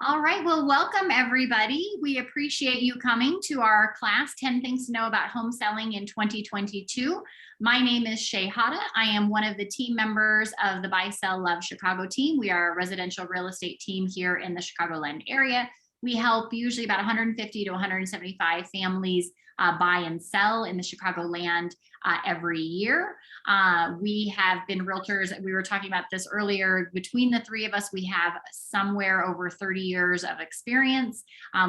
All right, well, welcome everybody. We appreciate you coming to our class, 10 Things to Know About Home Selling in 2022. My name is Shay Hata. I am one of the team members of the Buy, Sell, Love Chicago team. We are a residential real estate team here in the Chicagoland area. We help usually about 150 to 175 families buy and sell in the Chicagoland every year. We have been realtors. We were talking about this earlier. Between the three of us, we have somewhere over 30 years of experience.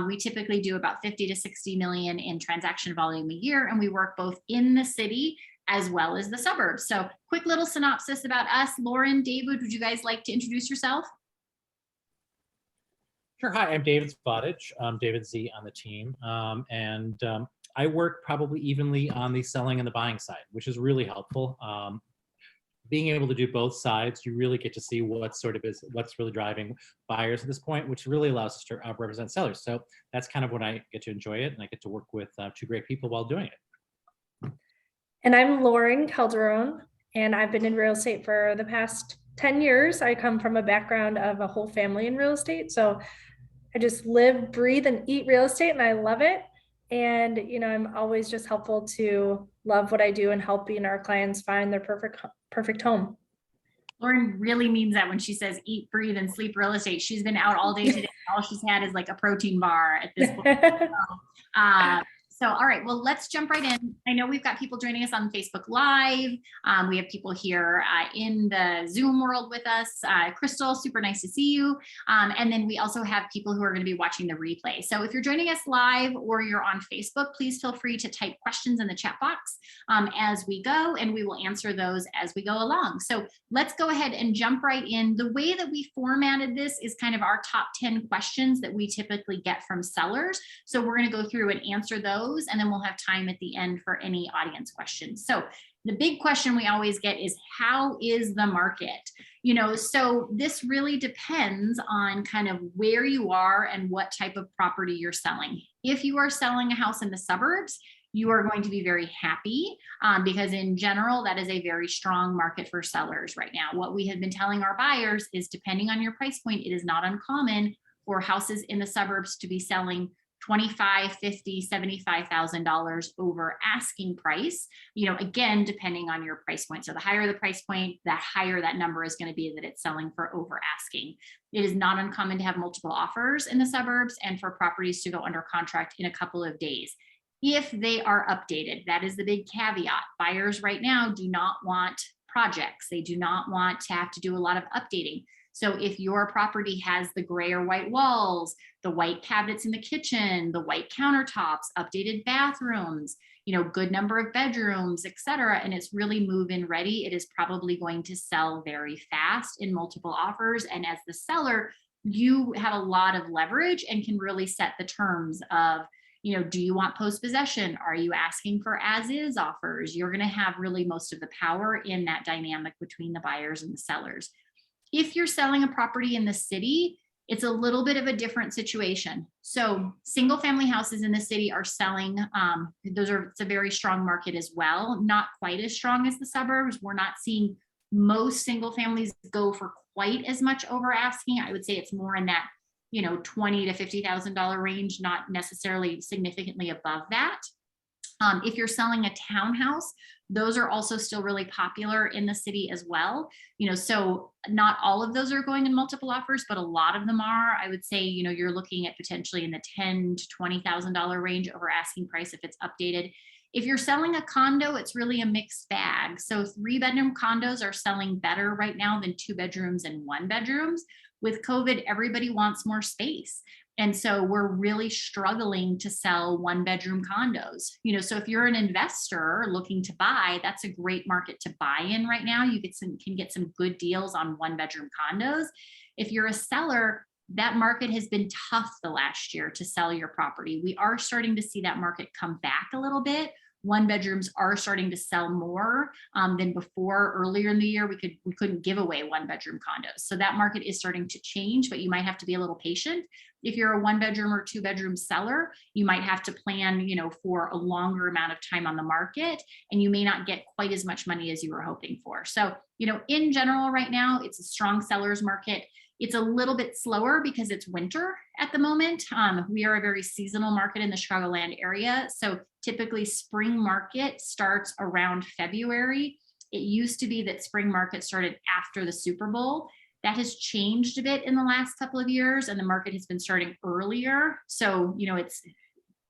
We typically do about 50 to 60 million in transaction volume a year, and we work both in the city as well as the suburbs. So quick little synopsis about us. Lauren, David, would you guys like to introduce yourself? Sure. Hi, I'm David Spodich. I'm David Z on the team. I work probably evenly on the selling and the buying side, which is really helpful. Being able to do both sides, you really get to see what's really driving buyers at this point, which really allows us to represent sellers. So that's kind of when I get to enjoy it, and I get to work with two great people while doing it. And I'm Lauren Calderon, and I've been in real estate for the past 10 years. I come from a background of a whole family in real estate. So I just live, breathe, and eat real estate, and I love it. And, I'm always just helpful to love what I do and helping our clients find their perfect home. Lauren really means that when she says eat, breathe, and sleep real estate. She's been out all day today. All she's had is like a protein bar at this point. So, all right, well, let's jump right in. I know we've got people joining us on Facebook Live. We have people here in the Zoom world with us. Crystal, super nice to see you. And then we also have people who are going to be watching the replay. So if you're joining us live or you're on Facebook, please feel free to type questions in the chat box as we go, and we will answer those as we go along. So let's go ahead and jump right in. The way that we formatted this is kind of our top 10 questions that we typically get from sellers. So we're going to go through and answer those, and then we'll have time at the end for any audience questions. So the big question we always get is, how is the market? So this really depends on kind of where you are and what type of property you're selling. If you are selling a house in the suburbs, you are going to be very happy because in general, that is a very strong market for sellers right now. What we have been telling our buyers is, depending on your price point, it is not uncommon for houses in the suburbs to be selling $25,000, $50,000, $75,000 over asking price, again, depending on your price point. So the higher the price point, the higher that number is going to be that it's selling for over asking. It is not uncommon to have multiple offers in the suburbs and for properties to go under contract in a couple of days, if they are updated. That is the big caveat. Buyers right now do not want projects. They do not want to have to do a lot of updating. So if your property has the gray or white walls, the white cabinets in the kitchen, the white countertops, updated bathrooms, good number of bedrooms, etc., and it's really move-in ready, it is probably going to sell very fast in multiple offers. And as the seller, you have a lot of leverage and can really set the terms of, do you want post-possession? Are you asking for as-is offers? You're going to have really most of the power in that dynamic between the buyers and the sellers. If you're selling a property in the city, it's a little bit of a different situation. So single family houses in the city are selling. It's a very strong market as well. Not quite as strong as the suburbs. We're not seeing most single families go for quite as much over asking. I would say it's more in that, $20,000 to $50,000 range, not necessarily significantly above that. If you're selling a townhouse, those are also still really popular in the city as well. So not all of those are going in multiple offers, but a lot of them are. I would say, you're looking at potentially in the $10,000 to $20,000 range over asking price if it's updated. If you're selling a condo, it's really a mixed bag. So 3-bedroom condos are selling better right now than 2 bedrooms and 1 bedrooms. With COVID, everybody wants more space. And so we're really struggling to sell 1-bedroom condos. So if you're an investor looking to buy, that's a great market to buy in right now. You can get some good deals on 1-bedroom condos. If you're a seller, that market has been tough the last year to sell your property. We are starting to see that market come back a little bit. 1-bedrooms are starting to sell more than before. Earlier in the year, we couldn't give away 1-bedroom condos. So that market is starting to change, but you might have to be a little patient. If you're a 1-bedroom or 2-bedroom seller, you might have to plan, for a longer amount of time on the market, and you may not get quite as much money as you were hoping for. So, in general, right now, it's a strong seller's market. It's a little bit slower because it's winter at the moment. We are a very seasonal market in the Chicagoland area. So typically spring market starts around February. It used to be that spring market started after the Super Bowl. That has changed a bit in the last couple of years, and the market has been starting earlier. So,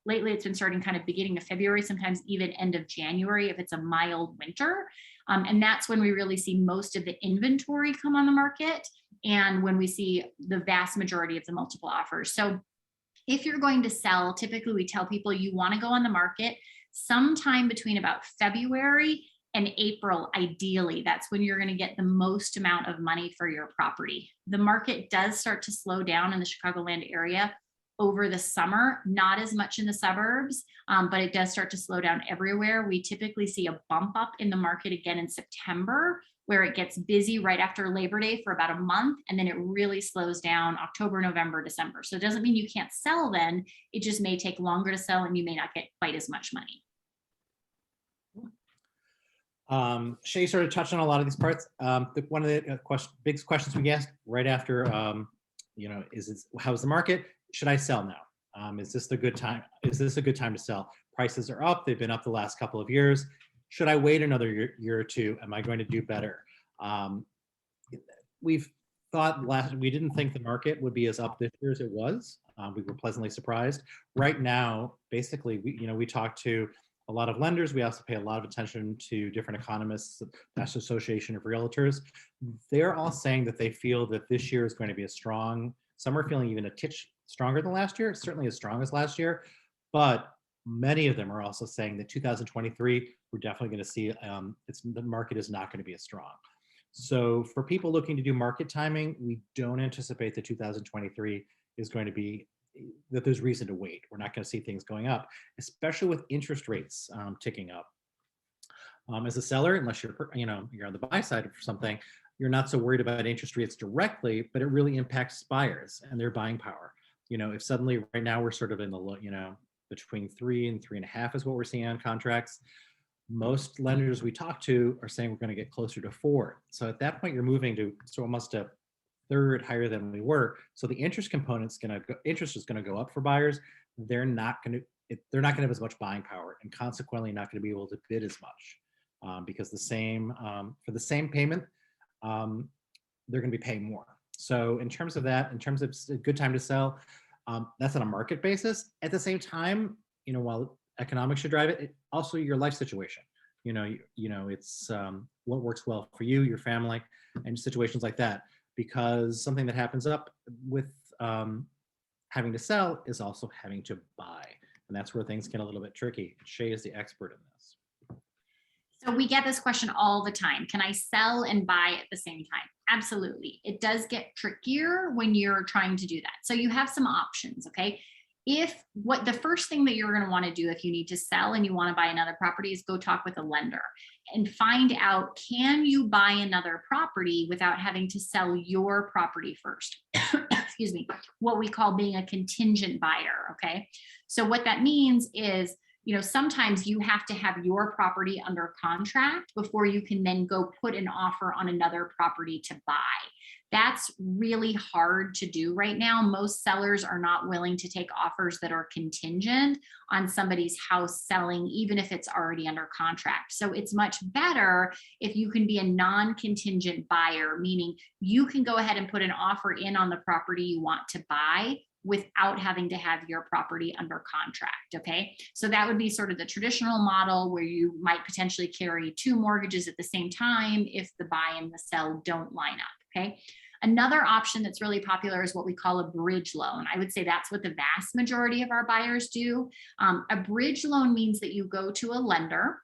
lately it's been starting kind of beginning of February, sometimes even end of January if it's a mild winter. And that's when we really see most of the inventory come on the market, and when we see the vast majority of the multiple offers. So if you're going to sell, typically we tell people you want to go on the market sometime between about February and April. Ideally, that's when you're going to get the most amount of money for your property. The market does start to slow down in the Chicagoland area over the summer, not as much in the suburbs, but it does start to slow down everywhere. We typically see a bump up in the market again in September, where it gets busy right after Labor Day for about a month, and then it really slows down October, November, December. So it doesn't mean you can't sell then, it just may take longer to sell and you may not get quite as much money. Shay sort of touched on a lot of these parts. One of the big questions we asked right after, how's the market? Should I sell now? Is this a good time? Is this a good time to sell? Prices are up. They've been up the last couple of years. Should I wait another year or two? Am I going to do better? We didn't think the market would be as up this year as it was. We were pleasantly surprised. Right now, basically, we talked to a lot of lenders. We also pay a lot of attention to different economists, the National Association of Realtors. They're all saying that they feel that this year is going to be a strong. Some are feeling even a titch stronger than last year, certainly as strong as last year, but many of them are also saying that 2023, we're definitely going to see the market is not going to be as strong. So for people looking to do market timing, we don't anticipate that 2023 is going to be, that there's reason to wait. We're not going to see things going up, especially with interest rates ticking up. As a seller, unless you're on the buy side for something, you're not so worried about interest rates directly, but it really impacts buyers and their buying power. If suddenly right now we're sort of in the between 3 and 3.5 is what we're seeing on contracts. Most lenders we talk to are saying we're going to get closer to 4. So at that point, you're moving to almost a third higher than we were. So the interest component's interest is going to go up for buyers. They're not going to have as much buying power, and consequently not going to be able to bid as much because for the same payment, they're going to be paying more. So in terms of that, in terms of a good time to sell, that's on a market basis. At the same time, while economics should drive it, also your life situation. It's what works well for you, your family, and situations like that. Because something that happens up with having to sell is also having to buy, and that's where things get a little bit tricky. Shay is the expert in this. So we get this question all the time. Can I sell and buy at the same time? Absolutely. It does get trickier when you're trying to do that. So you have some options, okay? The first thing that you're going to want to do if you need to sell and you want to buy another property is go talk with a lender and find out, can you buy another property without having to sell your property first? Excuse me, what we call being a contingent buyer, okay? So what that means is, sometimes you have to have your property under contract before you can then go put an offer on another property to buy. That's really hard to do right now. Most sellers are not willing to take offers that are contingent on somebody's house selling, even if it's already under contract. So it's much better if you can be a non-contingent buyer, meaning you can go ahead and put an offer in on the property you want to buy without having to have your property under contract, okay? So that would be sort of the traditional model where you might potentially carry 2 mortgages at the same time if the buy and the sell don't line up, okay? Another option that's really popular is what we call a bridge loan. I would say that's what the vast majority of our buyers do. A bridge loan means that you go to a lender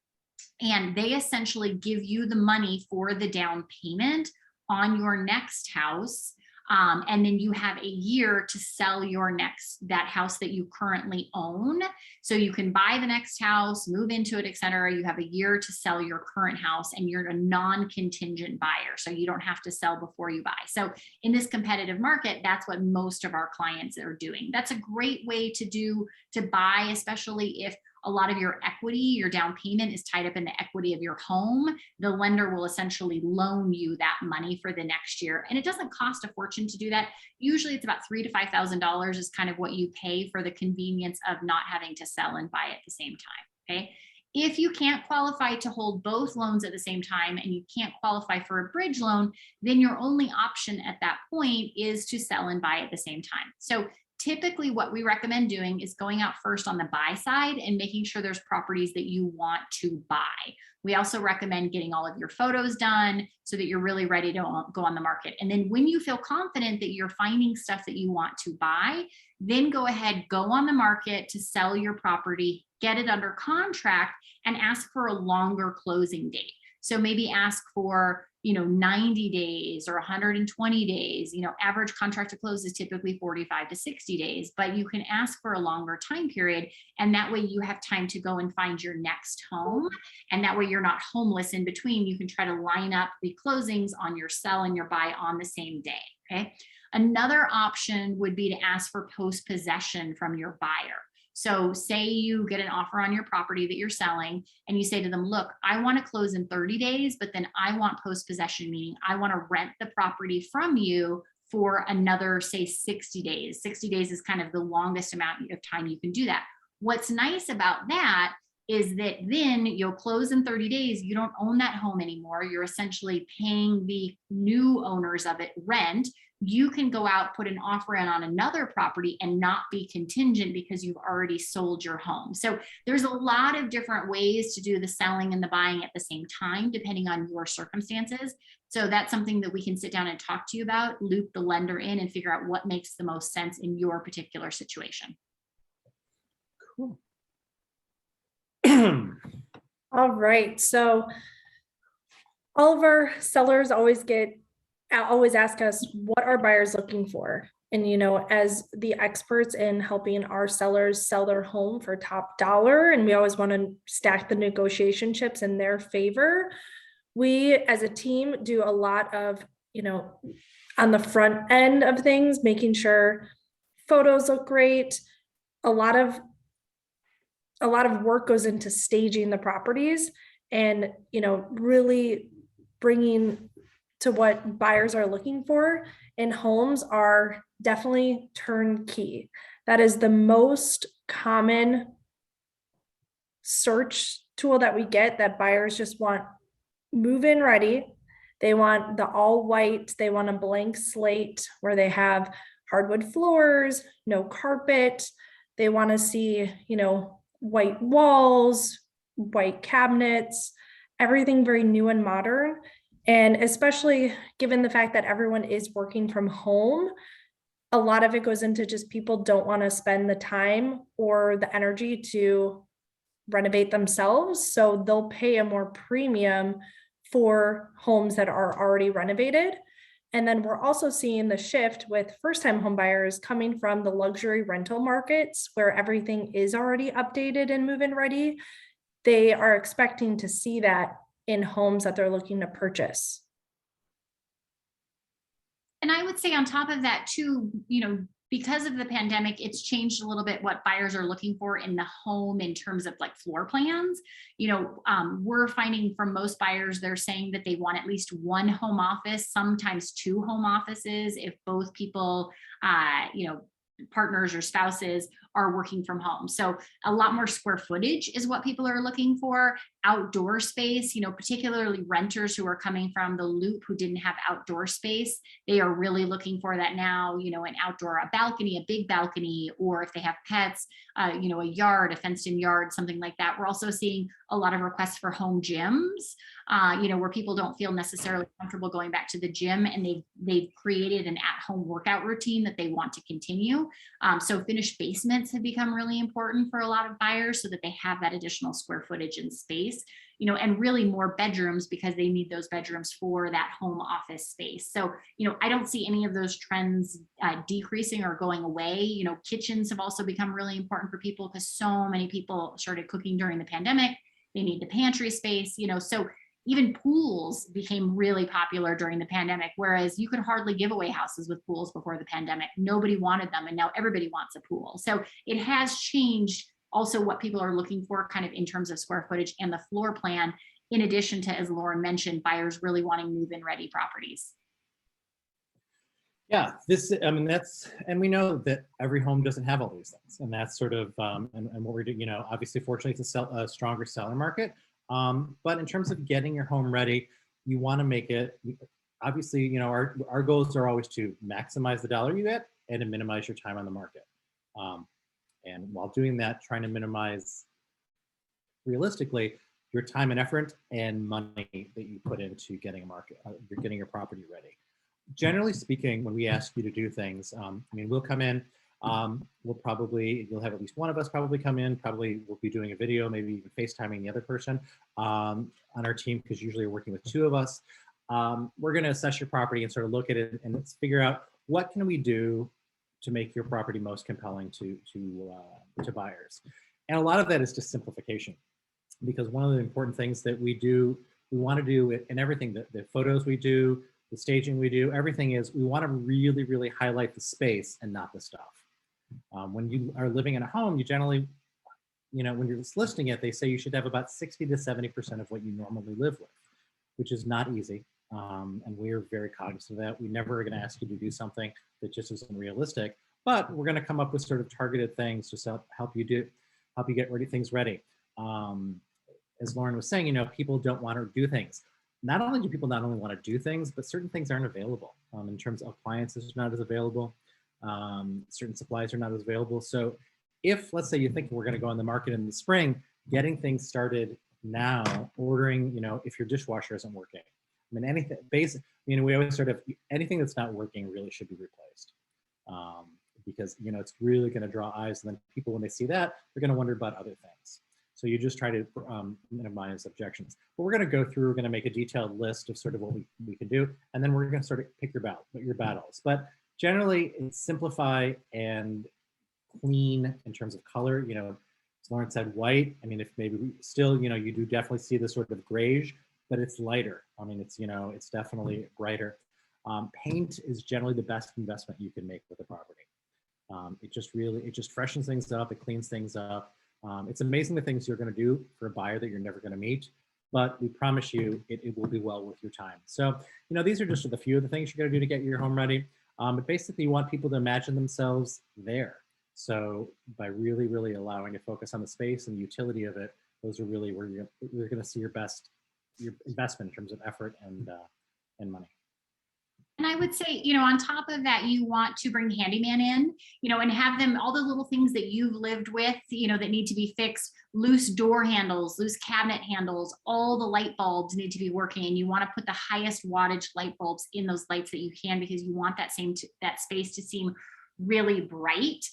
and they essentially give you the money for the down payment on your next house. And then you have a year to sell that house that you currently own. So you can buy the next house, move into it, et cetera. You have a year to sell your current house and you're a non-contingent buyer. So you don't have to sell before you buy. So in this competitive market, that's what most of our clients are doing. That's a great way to buy, especially if a lot of your equity, your down payment is tied up in the equity of your home. The lender will essentially loan you that money for the next year. And it doesn't cost a fortune to do that. Usually it's about $3,000 to $5,000 is kind of what you pay for the convenience of not having to sell and buy at the same time. Okay. If you can't qualify to hold both loans at the same time and you can't qualify for a bridge loan, then your only option at that point is to sell and buy at the same time. So typically what we recommend doing is going out first on the buy side and making sure there's properties that you want to buy. We also recommend getting all of your photos done so that you're really ready to go on the market. And then when you feel confident that you're finding stuff that you want to buy, then go ahead, go on the market to sell your property, get it under contract, and ask for a longer closing date. So maybe ask for, 90 days or 120 days. Average contract to close is typically 45 to 60 days, but you can ask for a longer time period. And that way you have time to go and find your next home. And that way you're not homeless in between. You can try to line up the closings on your sell and your buy on the same day. Okay. Another option would be to ask for post-possession from your buyer. So say you get an offer on your property that you're selling and you say to them, look, I want to close in 30 days, but then I want post-possession, meaning I want to rent the property from you for another, say, 60 days. 60 days is kind of the longest amount of time you can do that. What's nice about that is that then you'll close in 30 days. You don't own that home anymore. You're essentially paying the new owners of it rent. You can go out, put an offer in on another property and not be contingent because you've already sold your home. So there's a lot of different ways to do the selling and the buying at the same time, depending on your circumstances. So that's something that we can sit down and talk to you about, loop the lender in and figure out what makes the most sense in your particular situation. Cool. All right. So all of our sellers always ask us, what are buyers looking for? And, as the experts in helping our sellers sell their home for top dollar, and we always want to stack the negotiation chips in their favor, we as a team do a lot of, on the front end of things, making sure photos look great. A lot of work goes into staging the properties and, really bringing to what buyers are looking for in homes are definitely turnkey. That is the most common search tool that we get, that buyers just want move-in ready. They want the all white, they want a blank slate where they have hardwood floors, no carpet. They want to see, white walls, white cabinets, everything very new and modern. And especially given the fact that everyone is working from home, a lot of it goes into just people don't want to spend the time or the energy to renovate themselves. So they'll pay a more premium for homes that are already renovated. And then we're also seeing the shift with first-time home buyers coming from the luxury rental markets where everything is already updated and move-in ready. They are expecting to see that in homes that they're looking to purchase. And I would say on top of that too, because of the pandemic, it's changed a little bit what buyers are looking for in the home in terms of like floor plans. We're finding from most buyers, they're saying that they want at least one home office, sometimes two home offices if both people, partners or spouses are working from home. So a lot more square footage is what people are looking for. Outdoor space, particularly renters who are coming from the loop who didn't have outdoor space, they are really looking for that now, an outdoor, a balcony, a big balcony, or if they have pets, a yard, a fenced in yard, something like that. We're also seeing a lot of requests for home gyms, where people don't feel necessarily comfortable going back to the gym and they've created an at-home workout routine that they want to continue. So finished basements have become really important for a lot of buyers so that they have that additional square footage and space, and really more bedrooms because they need those bedrooms for that home office space. So, I don't see any of those trends decreasing or going away. Kitchens have also become really important for people because so many people started cooking during the pandemic. They need the pantry space, so even pools became really popular during the pandemic, whereas you could hardly give away houses with pools before the pandemic. Nobody wanted them, and now everybody wants a pool. So it has changed also what people are looking for kind of in terms of square footage and the floor plan, in addition to, as Lauren mentioned, buyers really wanting move-in ready properties. Yeah, I mean, and we know that every home doesn't have all these things, and that's sort of, and what we're doing, obviously, fortunately, it's a stronger seller market. But in terms of getting your home ready, you want to make it, obviously, our goals are always to maximize the dollar you get and to minimize your time on the market. And while doing that, trying to minimize, realistically, your time and effort and money that you put into getting getting your property ready. Generally speaking, when we ask you to do things, I mean, we'll come in, you'll have at least one of us probably come in, probably we'll be doing a video, maybe even FaceTiming the other person on our team, because usually we're working with two of us. We're going to assess your property and sort of look at it and let's figure out what can we do to make your property most compelling to buyers. And a lot of that is just simplification, because one of the important things that we want to do in everything, the photos we do, the staging we do, everything is we want to really, really highlight the space and not the stuff. When you are living in a home, you generally, when you're listing it, they say you should have about 60 to 70% of what you normally live with, which is not easy. And we're very cognizant of that. We never are going to ask you to do something that just isn't realistic, but we're going to come up with sort of targeted things to help you get things ready. As Lauren was saying, people don't want to do things. Not only do people not only want to do things, but certain things aren't available. In terms of appliances, are not as available. Certain supplies are not as available. So if, let's say you think we're going to go on the market in the spring, getting things started now, ordering, if your dishwasher isn't working. I mean, anything, we always sort of, anything that's not working really should be replaced. Because, it's really going to draw eyes. And then people, when they see that, they're going to wonder about other things. So you just try to minimize objections. But we're going to go through, we're going to make a detailed list of sort of what we can do. And then we're going to sort of pick your battles. But generally, it's simplify and clean in terms of color. As Lauren said, white. I mean, if maybe still, you do definitely see this sort of grayish, but it's lighter. I mean, it's definitely brighter. Paint is generally the best investment you can make with a property. It just freshens things up. It cleans things up. It's amazing the things you're going to do for a buyer that you're never going to meet, but we promise you it will be well worth your time. So, these are just a few of the things you're going to do to get your home ready. But basically, you want people to imagine themselves there. So by really, really allowing to focus on the space and the utility of it, those are really where you're going to see your investment in terms of effort and money. And I would say, on top of that, you want to bring handyman in, and have them, all the little things that you've lived with, that need to be fixed, loose door handles, loose cabinet handles, all the light bulbs need to be working. And you want to put the highest wattage light bulbs in those lights that you can, because you want that space to seem really bright.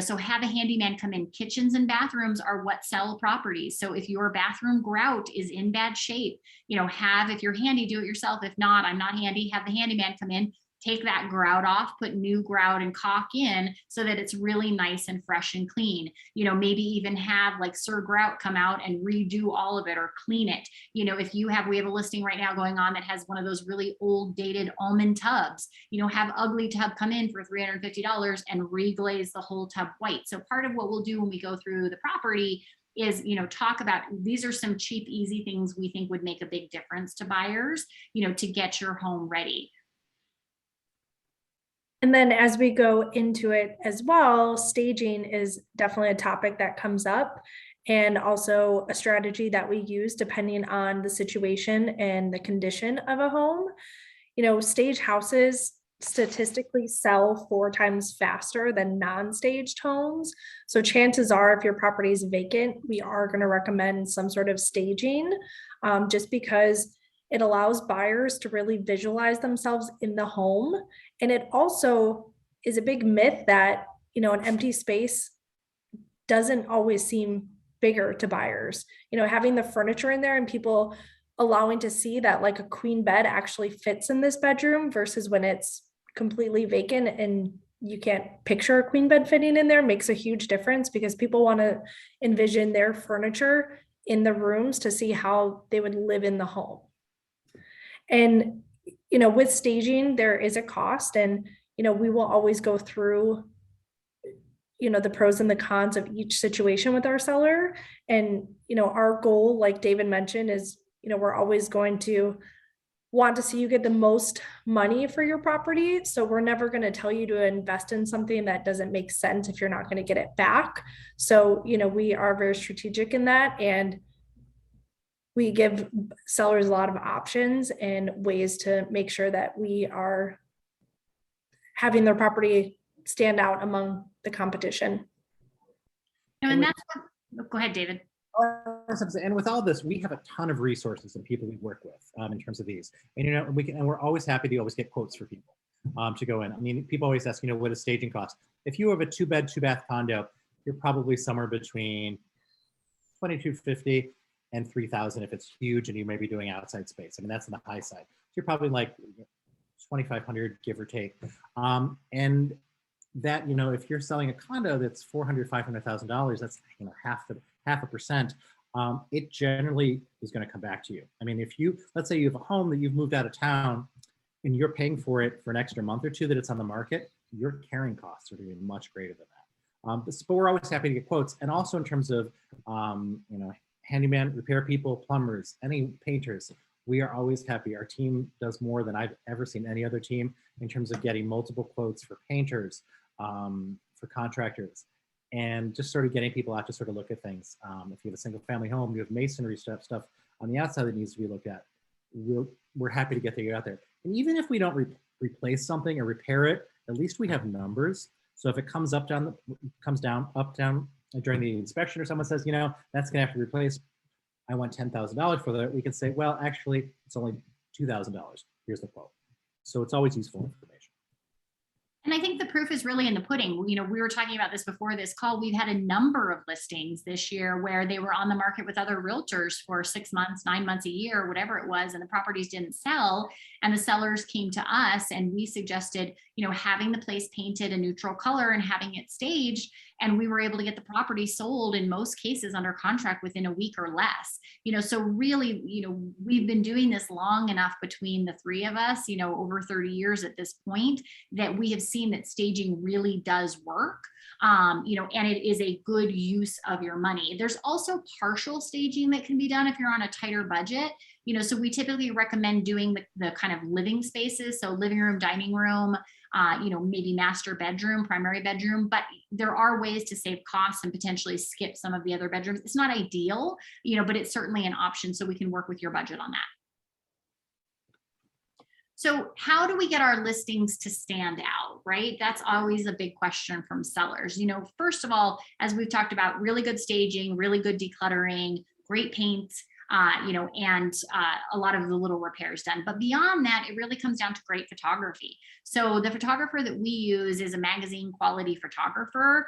So have a handyman come in. Kitchens and bathrooms are what sell properties. So if your bathroom grout is in bad shape, if you're handy, do it yourself. If not, I'm not handy, have the handyman come in, take that grout off, put new grout and caulk in so that it's really nice and fresh and clean. Maybe even have like Sir Grout come out and redo all of it or clean it. We have a listing right now going on that has one of those really old dated almond tubs, have Ugly Tub come in for $350 and reglaze the whole tub white. So part of what we'll do when we go through the property is, talk about, these are some cheap, easy things we think would make a big difference to buyers, to get your home ready. And then as we go into it as well, staging is definitely a topic that comes up, and also a strategy that we use depending on the situation and the condition of a home. Stage houses statistically sell 4 times faster than non-staged homes. So chances are, if your property is vacant, we are going to recommend some sort of staging, just because it allows buyers to really visualize themselves in the home. And it also is a big myth that, an empty space doesn't always seem bigger to buyers. Having the furniture in there and people allowing to see that like a queen bed actually fits in this bedroom versus when it's completely vacant and you can't picture a queen bed fitting in there makes a huge difference, because people want to envision their furniture in the rooms to see how they would live in the home. And, with staging, there is a cost, and, we will always go through, the pros and the cons of each situation with our seller. And, our goal, like David mentioned, is, we're always going to want to see you get the most money for your property. So we're never going to tell you to invest in something that doesn't make sense if you're not going to get it back. So, we are very strategic in that. And we give sellers a lot of options and ways to make sure that we are having their property stand out among the competition. And that's go ahead, David. And with all this, we have a ton of resources and people we work with in terms of these. And we're always happy to always get quotes for people to go in. I mean, people always ask, what does staging cost? If you have a 2-bed, 2-bath condo, you're probably somewhere between $2,250 and $3,000 if it's huge and you may be doing outside space. I mean, that's on the high side. So you're probably like $2,500, give or take. And that, if you're selling a condo that's $400,000, $500,000, that's half a percent. It generally is going to come back to you. I mean, let's say you have a home that you've moved out of town and you're paying for it for an extra month or two that it's on the market, your carrying costs are going to be much greater than that. But we're always happy to get quotes. And also in terms of, handyman, repair people, plumbers, any painters, we are always happy. Our team does more than I've ever seen any other team in terms of getting multiple quotes for painters, for contractors, and just sort of getting people out to sort of look at things. If you have a single family home, you have masonry stuff on the outside that needs to be looked at, we're happy to get you out there. And even if we don't replace something or repair it, at least we have numbers. So if it comes up, down during the inspection, or someone says, that's gonna have to replace, I want $10,000 for that, we can say, well, actually, it's only $2,000. Here's the quote. So it's always useful information. And I think the proof is really in the pudding. We were talking about this before this call. We've had a number of listings this year where they were on the market with other realtors for 6 months, 9 months, a year, whatever it was, and the properties didn't sell. And the sellers came to us and we suggested, having the place painted a neutral color and having it staged. And we were able to get the property sold in most cases under contract within a week or less. So really, we've been doing this long enough between the three of us, over 30 years at this point, that we have seen that staging really does work. And it is a good use of your money. There's also partial staging that can be done if you're on a tighter budget. So we typically recommend doing the kind of living spaces. So living room, dining room, maybe master bedroom, primary bedroom, but there are ways to save costs and potentially skip some of the other bedrooms. It's not ideal, but it's certainly an option. So we can work with your budget on that. So how do we get our listings to stand out, right? That's always a big question from sellers. First of all, as we've talked about, really good staging, really good decluttering, great paint, and a lot of the little repairs done. But beyond that, it really comes down to great photography. So the photographer that we use is a magazine quality photographer.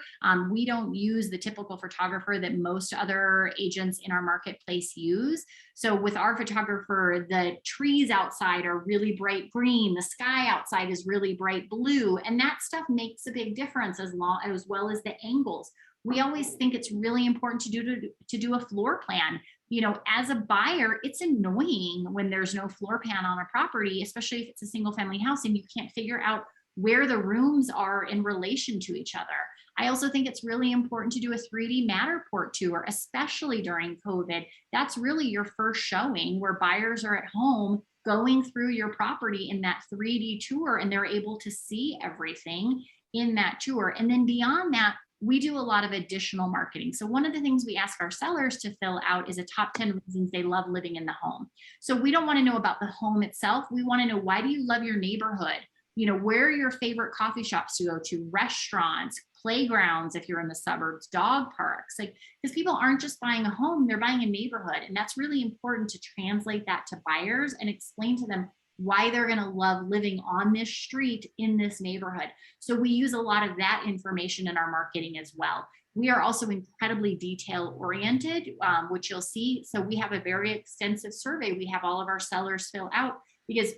We don't use the typical photographer that most other agents in our marketplace use. So with our photographer, the trees outside are really bright green, the sky outside is really bright blue, and that stuff makes a big difference as well as the angles. We always think it's really important to do a floor plan. As a buyer, it's annoying when there's no floor plan on a property, especially if it's a single family house and you can't figure out where the rooms are in relation to each other. I also think it's really important to do a 3D Matterport tour, especially during COVID. That's really your first showing where buyers are at home going through your property in that 3D tour and they're able to see everything in that tour. And then beyond that, we do a lot of additional marketing. So one of the things we ask our sellers to fill out is a top 10 reasons they love living in the home. So we don't want to know about the home itself. We want to know, why do you love your neighborhood? Where are your favorite coffee shops to go to, restaurants, playgrounds, if you're in the suburbs, dog parks, because people aren't just buying a home, they're buying a neighborhood. And that's really important to translate that to buyers and explain to them why they're going to love living on this street in this neighborhood. So we use a lot of that information in our marketing as well. We are also incredibly detail oriented, which you'll see. So we have a very extensive survey we have all of our sellers fill out, because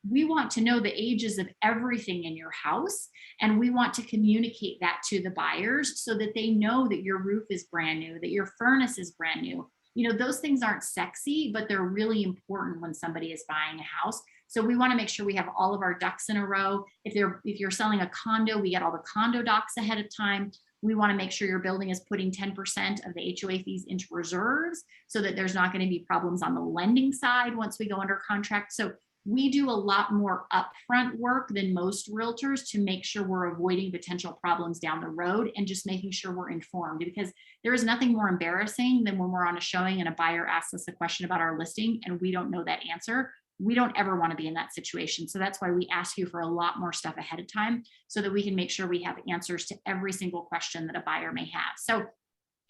we want to know the ages of everything in your house. And we want to communicate that to the buyers so that they know that your roof is brand new, that your furnace is brand new. Those things aren't sexy, but they're really important when somebody is buying a house. So we want to make sure we have all of our ducks in a row. If you're selling a condo, we get all the condo docs ahead of time. we want to make sure your building is putting 10% of the HOA fees into reserves so that there's not going to be problems on the lending side once we go under contract. So we do a lot more upfront work than most realtors to make sure we're avoiding potential problems down the road and just making sure we're informed, because there is nothing more embarrassing than when we're on a showing and a buyer asks us a question about our listing and we don't know that answer. We don't ever want to be in that situation. So that's why we ask you for a lot more stuff ahead of time so that we can make sure we have answers to every single question that a buyer may have. So,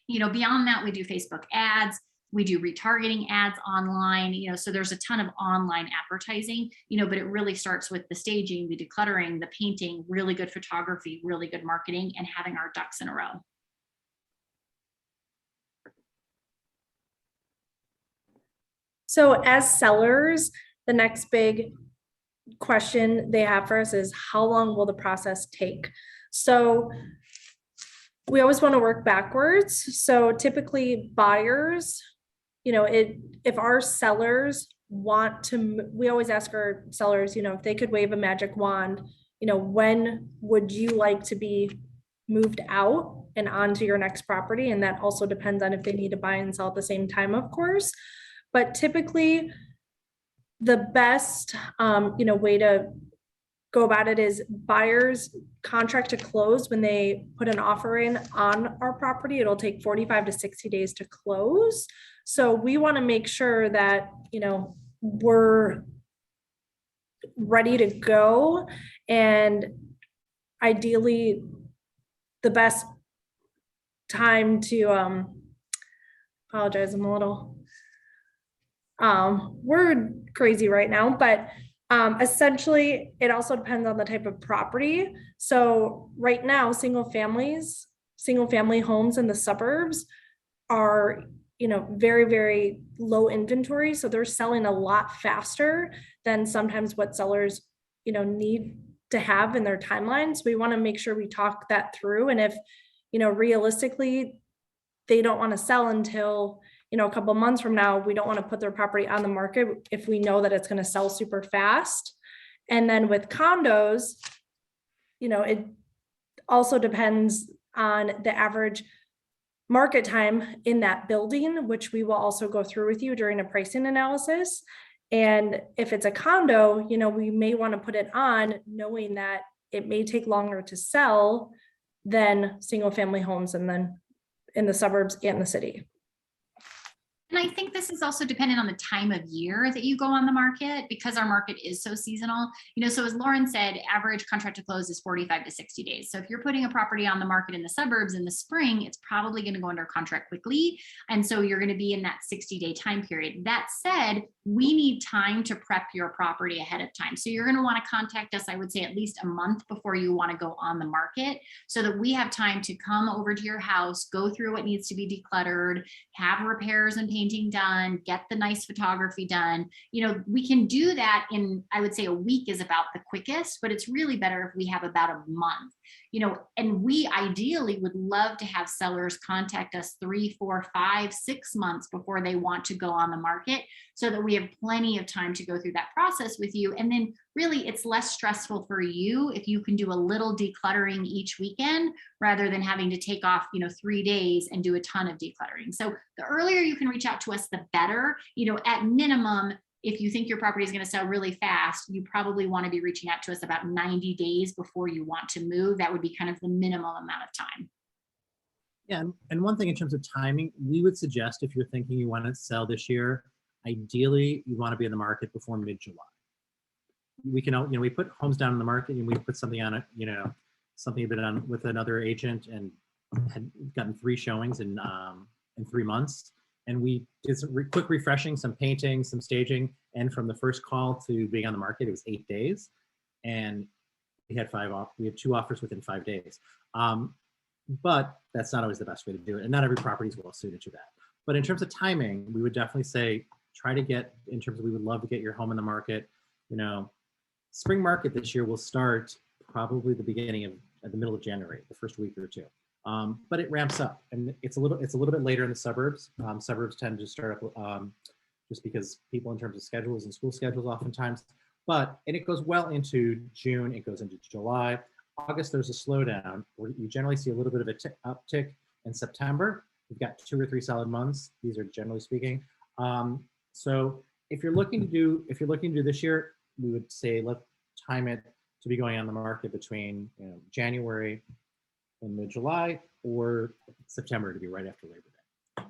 beyond that, we do Facebook ads. We do retargeting ads online, so there's a ton of online advertising, but it really starts with the staging, the decluttering, the painting, really good photography, really good marketing, and having our ducks in a row. So as sellers, the next big question they have for us is how long will the process take? So we always want to work backwards. So typically buyers, if our sellers want to, we always ask our sellers, if they could wave a magic wand, when would you like to be moved out and onto your next property? And that also depends on if they need to buy and sell at the same time, of course. But typically the best, way to go about it is buyers contract to close. When they put an offer in on our property, it'll take 45 to 60 days to close. So we want to make sure that, we're ready to go. And ideally the best time to, apologize, I'm a little, word crazy right now, but essentially, it also depends on the type of property. So right now, single family homes in the suburbs are, very, very low inventory. So they're selling a lot faster than sometimes what sellers, need to have in their timelines. We want to make sure we talk that through. And if, realistically, they don't want to sell until, a couple of months from now, we don't want to put their property on the market if we know that it's going to sell super fast. And then with condos, it also depends on the average market time in that building, which we will also go through with you during a pricing analysis. And if it's a condo, we may want to put it on knowing that it may take longer to sell than single family homes and then in the suburbs and the city. And I think this is also dependent on the time of year that you go on the market, because our market is so seasonal. So as Lauren said, average contract to close is 45 to 60 days. So if you're putting a property on the market in the suburbs in the spring, it's probably going to go under contract quickly. And so you're going to be in that 60-day time period. That said, we need time to prep your property ahead of time. So you're going to want to contact us, I would say, at least a month before you want to go on the market, so that we have time to come over to your house, go through what needs to be decluttered, have repairs and painting done, get the nice photography done. We can do that in, I would say, a week is about the quickest, but it's really better if we have about a month. And we ideally would love to have sellers contact us 3, 4, 5, 6 months before they want to go on the market, so that we have plenty of time to go through that process with you. And then really it's less stressful for you if you can do a little decluttering each weekend rather than having to take off, 3 days and do a ton of decluttering. So the earlier you can reach out to us, the better. At minimum, if you think your property is going to sell really fast, you probably want to be reaching out to us about 90 days before you want to move. That would be kind of the minimum amount of time. Yeah, and one thing in terms of timing, we would suggest if you're thinking you want to sell this year, ideally you want to be in the market before mid-July. We can, we put homes down in the market and we put something on it, something had been on with another agent and had gotten 3 showings in 3 months. And we did some quick refreshing, some painting, some staging. And from the first call to being on the market, it was 8 days. And we had 2 offers within 5 days. But that's not always the best way to do it. And not every property is well suited to that. But in terms of timing, we would definitely say, try to get, in terms of, we would love to get your home in the market. Spring market this year will start probably the beginning of, at the middle of January, the first week or 2. But it ramps up, and it's a little bit later in the suburbs. Suburbs tend to start up just because people, in terms of schedules and school schedules, oftentimes. And it goes well into June. It goes into July. August, there's a slowdown. You generally see a little bit of a uptick in September. We've got 2 or 3 solid months. These are generally speaking. So if you're looking to do this year, we would say let's time it to be going on the market between January and mid-July, or September to be right after Labor Day.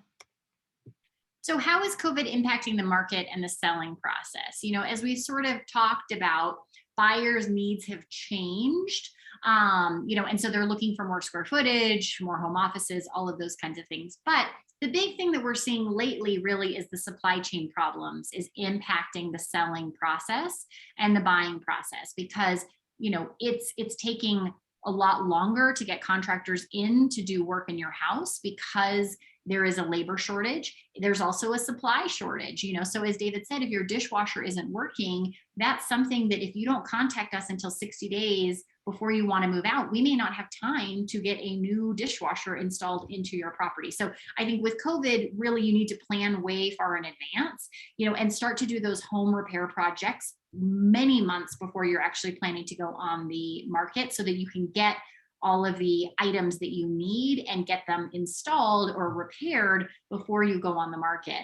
So how is COVID impacting the market and the selling process? As we sort of talked about, buyers' needs have changed, and so they're looking for more square footage, more home offices, all of those kinds of things. But the big thing that we're seeing lately really is the supply chain problems is impacting the selling process and the buying process, because it's taking a lot longer to get contractors in to do work in your house because there is a labor shortage. There's also a supply shortage, so as David said, if your dishwasher isn't working, that's something that if you don't contact us until 60 days before you want to move out, we may not have time to get a new dishwasher installed into your property. So I think with COVID, really you need to plan way far in advance, and start to do those home repair projects many months before you're actually planning to go on the market, so that you can get all of the items that you need and get them installed or repaired before you go on the market.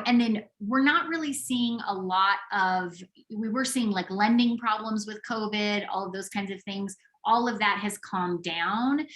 And then we're not really seeing a lot of, we were seeing like lending problems with COVID, all of those kinds of things. All of that has calmed down.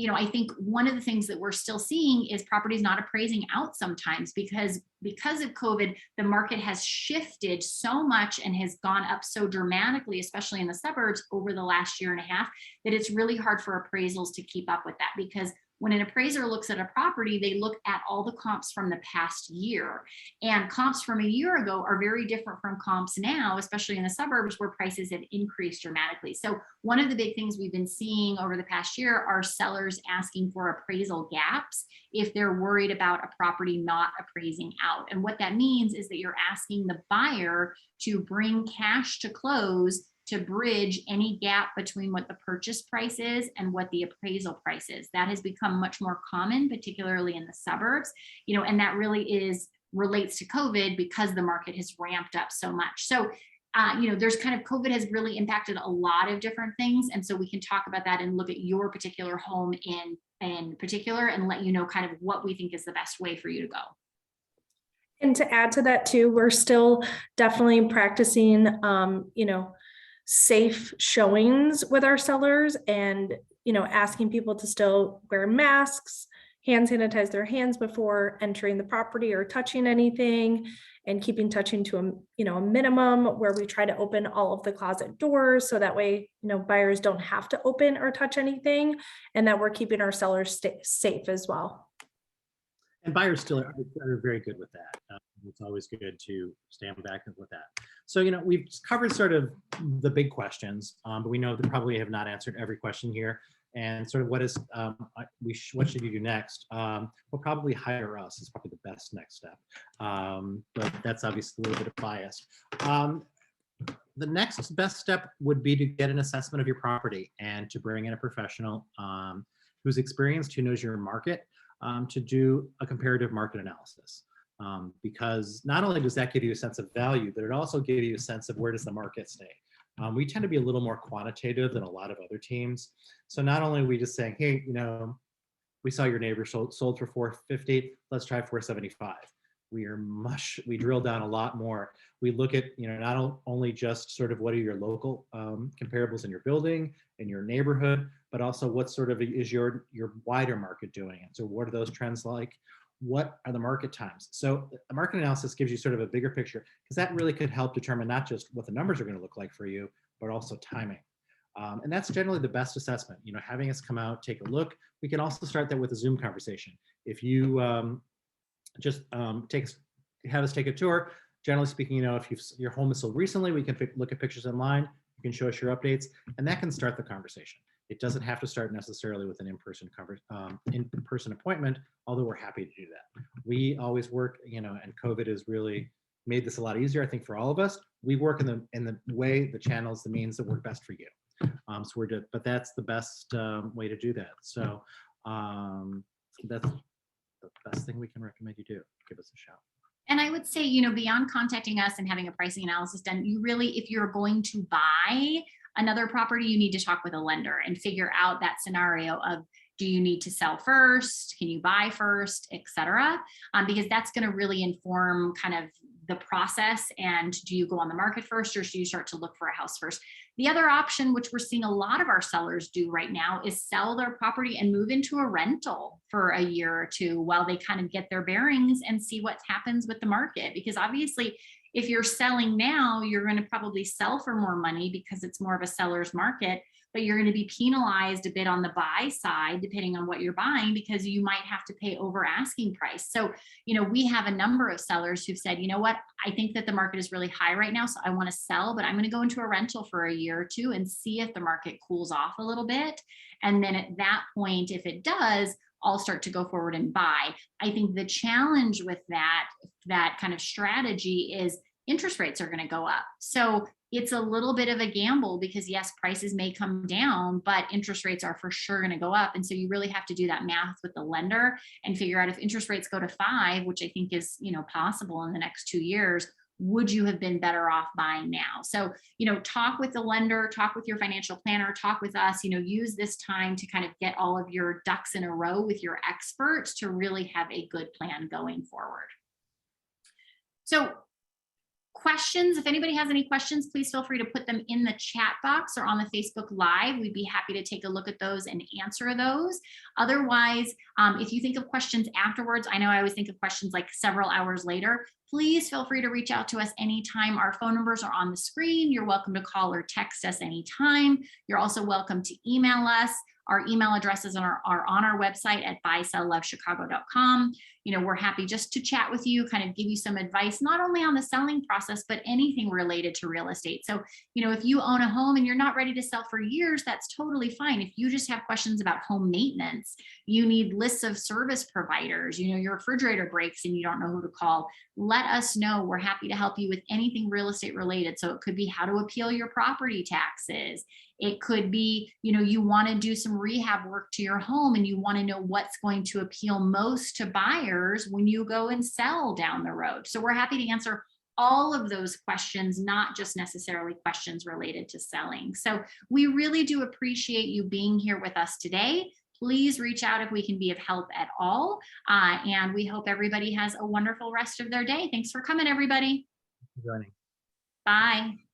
I think one of the things that we're still seeing is properties not appraising out sometimes because of COVID, the market has shifted so much and has gone up so dramatically, especially in the suburbs over the last year and a half, that it's really hard for appraisals to keep up with that. Because when an appraiser looks at a property, they look at all the comps from the past year. And comps from a year ago are very different from comps now, especially in the suburbs where prices have increased dramatically. So one of the big things we've been seeing over the past year are sellers asking for appraisal gaps if they're worried about a property not appraising out. And what that means is that you're asking the buyer to bring cash to close to bridge any gap between what the purchase price is and what the appraisal price is. That has become much more common, particularly in the suburbs, and that really relates to COVID because the market has ramped up so much. So, there's kind of COVID has really impacted a lot of different things. And so we can talk about that and look at your particular home in particular and let you know kind of what we think is the best way for you to go. And to add to that too, we're still definitely practicing, safe showings with our sellers and, asking people to still wear masks, hand sanitize their hands before entering the property or touching anything, and keeping touching to a minimum, where we try to open all of the closet doors. So that way, buyers don't have to open or touch anything, and that we're keeping our sellers safe as well. And buyers still are very good with that. It's always good to stand back with that. So, we've covered sort of the big questions, but we know that probably have not answered every question here. And sort of what should you do next? Well, probably hire us is probably the best next step. But that's obviously a little bit biased. The next best step would be to get an assessment of your property and to bring in a professional who's experienced, who knows your market, to do a comparative market analysis. Because not only does that give you a sense of value, but it also gives you a sense of where does the market stay. We tend to be a little more quantitative than a lot of other teams. So not only are we just saying, hey, we saw your neighbor sold for $450, let's try $475. We drill down a lot more. We look at, not only just sort of what are your local comparables in your building, in your neighborhood, but also what sort of is your wider market doing. And so what are those trends like? What are the market times? So a market analysis gives you sort of a bigger picture, because that really could help determine not just what the numbers are going to look like for you, but also timing. And that's generally the best assessment, having us come out, take a look. We can also start that with a Zoom conversation. If you have us take a tour, generally speaking, if your home is sold recently, we can look at pictures online. You can show us your updates, and that can start the conversation. It doesn't have to start necessarily with an in-person appointment, although we're happy to do that. We always work, and COVID has really made this a lot easier, I think, for all of us. We work in the way, the channels, the means that work best for you. But that's the best way to do that. So that's the best thing we can recommend you do. Give us a shout. And I would say, beyond contacting us and having a pricing analysis done, you really, if you're going to buy, another property, you need to talk with a lender and figure out that scenario of, do you need to sell first? Can you buy first, et cetera? Because that's going to really inform kind of the process. And do you go on the market first, or should you start to look for a house first? The other option, which we're seeing a lot of our sellers do right now, is sell their property and move into a rental for a year or two while they kind of get their bearings and see what happens with the market. Because obviously, if you're selling now, you're going to probably sell for more money because it's more of a seller's market, but you're going to be penalized a bit on the buy side, depending on what you're buying, because you might have to pay over asking price. So, we have a number of sellers who've said, you know what, I think that the market is really high right now, so I want to sell, but I'm going to go into a rental for a year or two and see if the market cools off a little bit. And then at that point, if it does, I'll start to go forward and buy. I think the challenge with that kind of strategy is interest rates are going to go up. So it's a little bit of a gamble, because yes, prices may come down, but interest rates are for sure going to go up. And so you really have to do that math with the lender and figure out, if interest rates go to 5, which I think is, possible in the next 2 years, would you have been better off buying now? So, talk with the lender, talk with your financial planner, talk with us, use this time to kind of get all of your ducks in a row with your experts to really have a good plan going forward. So, questions, if anybody has any questions, please feel free to put them in the chat box or on the Facebook Live. We'd be happy to take a look at those and answer those. Otherwise, if you think of questions afterwards, I know I always think of questions like several hours later, please feel free to reach out to us anytime. Our phone numbers are on the screen. You're welcome to call or text us anytime. You're also welcome to email us. Our email addresses are on our website at buyselllovechicago.com. We're happy just to chat with you, kind of give you some advice, not only on the selling process, but anything related to real estate. So, if you own a home and you're not ready to sell for years, that's totally fine. If you just have questions about home maintenance, you need lists of service providers, your refrigerator breaks and you don't know who to call, let us know. We're happy to help you with anything real estate related. So it could be how to appeal your property taxes. It could be, you want to do some rehab work to your home and you want to know what's going to appeal most to buyers when you go and sell down the road. So we're happy to answer all of those questions, not just necessarily questions related to selling. So we really do appreciate you being here with us today. Please reach out if we can be of help at all. And we hope everybody has a wonderful rest of their day. Thanks for coming, everybody. Joining. Bye.